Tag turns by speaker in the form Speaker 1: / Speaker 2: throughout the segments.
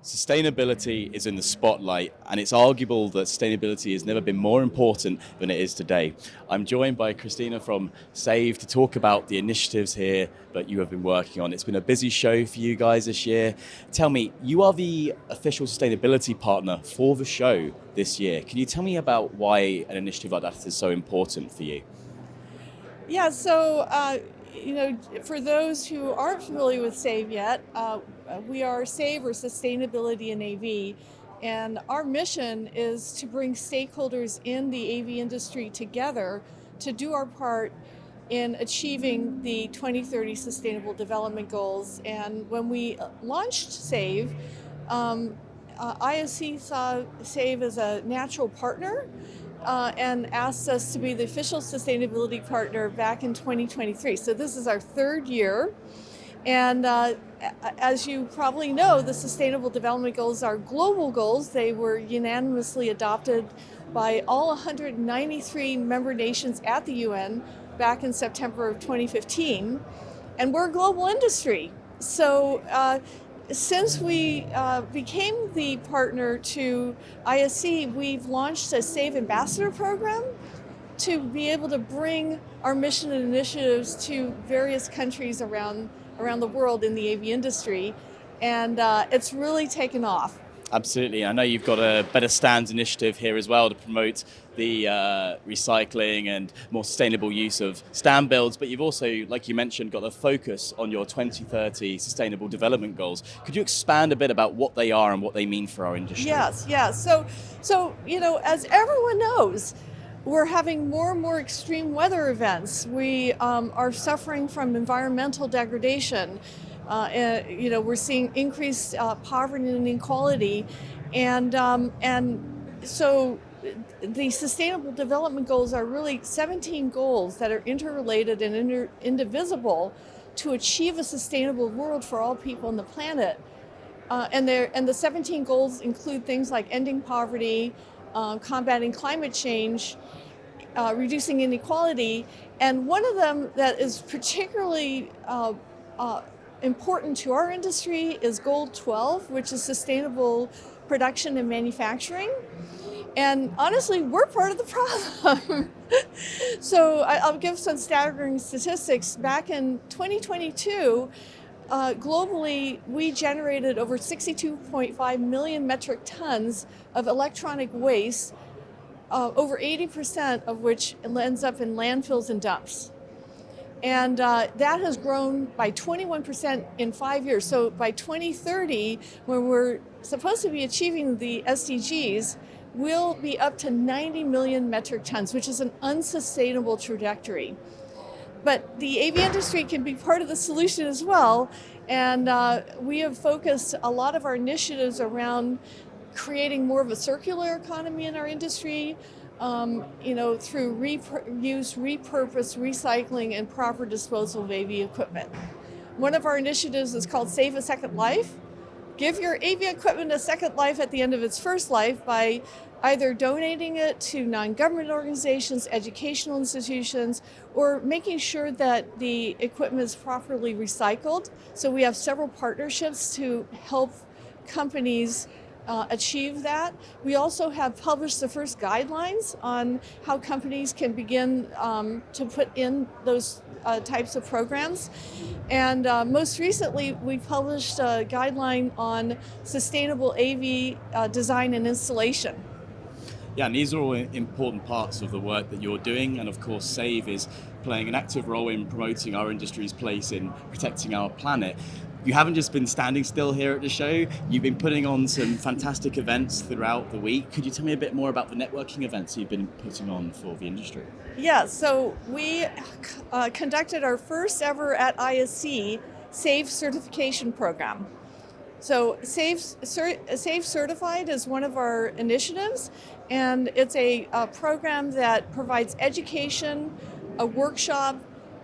Speaker 1: Sustainability is in the spotlight, and it's arguable that sustainability has never been more important than it is today. I'm joined by Christina from SAVE to talk about the initiatives here that you have been working on. It's been a busy show for you guys this year. Tell me, you are the official sustainability partner for the show this year. Can you tell me about why an initiative like that is so important for you?
Speaker 2: Yeah, for those who aren't familiar with SAVE yet, we are SAVE, or Sustainability in AV, and our mission is to bring stakeholders in the AV industry together to do our part in achieving the 2030 Sustainable Development Goals. And when we launched SAVE, ISE saw SAVE as a natural partner and asked us to be the official sustainability partner back in 2023. So this is our third year. And as you probably know, the Sustainable Development Goals are global goals. They were unanimously adopted by all 193 member nations at the UN back in September of 2015. And we're a global industry. So since we became the partner to ISE, we've launched a SAVE Ambassador program to be able to bring our mission and initiatives to various countries around the world in the AV industry. And it's really taken off.
Speaker 1: Absolutely. I know you've got a Better Stands initiative here as well to promote the recycling and more sustainable use of stand builds, but you've also, like you mentioned, got a focus on your 2030 Sustainable Development Goals. Could you expand a bit about what they are and what they mean for our industry?
Speaker 2: Yes. So as everyone knows, we're having more and more extreme weather events. We are suffering from environmental degradation. We're seeing increased poverty and inequality, and so the Sustainable Development Goals are really 17 goals that are interrelated and indivisible to achieve a sustainable world for all people on the planet. And the 17 goals include things like ending poverty, combating climate change, reducing inequality, and one of them that is particularly important to our industry is Goal 12, which is sustainable production and manufacturing. And honestly, we're part of the problem. So I'll give some staggering statistics. Back in 2022, globally, we generated over 62.5 million metric tons of electronic waste, over 80% of which ends up in landfills and dumps. And that has grown by 21% in 5 years. So by 2030, when we're supposed to be achieving the SDGs, we'll be up to 90 million metric tons, which is an unsustainable trajectory. But the AV industry can be part of the solution as well. And we have focused a lot of our initiatives around creating more of a circular economy in our industry, through reuse, repurpose, recycling, and proper disposal of AV equipment. One of our initiatives is called Save a Second Life. Give your AV equipment a second life at the end of its first life by either donating it to non-government organizations, educational institutions, or making sure that the equipment is properly recycled. So we have several partnerships to help companies achieve that. We also have published the first guidelines on how companies can begin to put in those types of programs. And most recently, we published a guideline on sustainable AV design and installation.
Speaker 1: Yeah, and these are all important parts of the work that you're doing, and of course SAVE is playing an active role in promoting our industry's place in protecting our planet. You haven't just been standing still here at the show, you've been putting on some fantastic events throughout the week. Could you tell me a bit more about the networking events you've been putting on for the industry?
Speaker 2: Yeah, so we conducted our first ever at ISE SAVE certification program. So SAVE Certified is one of our initiatives, and it's a program that provides education, a workshop,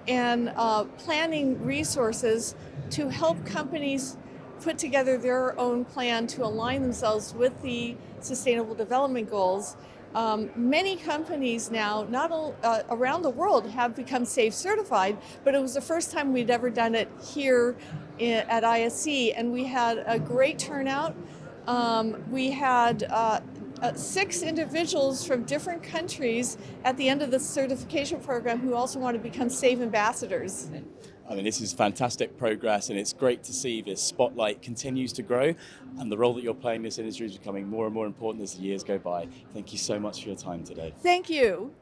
Speaker 2: and planning resources to help companies put together their own plan to align themselves with the Sustainable Development Goals. Many companies now, around the world, have become SAVE certified, but it was the first time we'd ever done it here at ISE, and we had a great turnout. We had 6 individuals from different countries at the end of the certification program who also want to become SAVE ambassadors.
Speaker 1: I mean, this is fantastic progress, and it's great to see this spotlight continues to grow, and the role that you're playing in this industry is becoming more and more important as the years go by. Thank you so much for your time today.
Speaker 2: Thank you.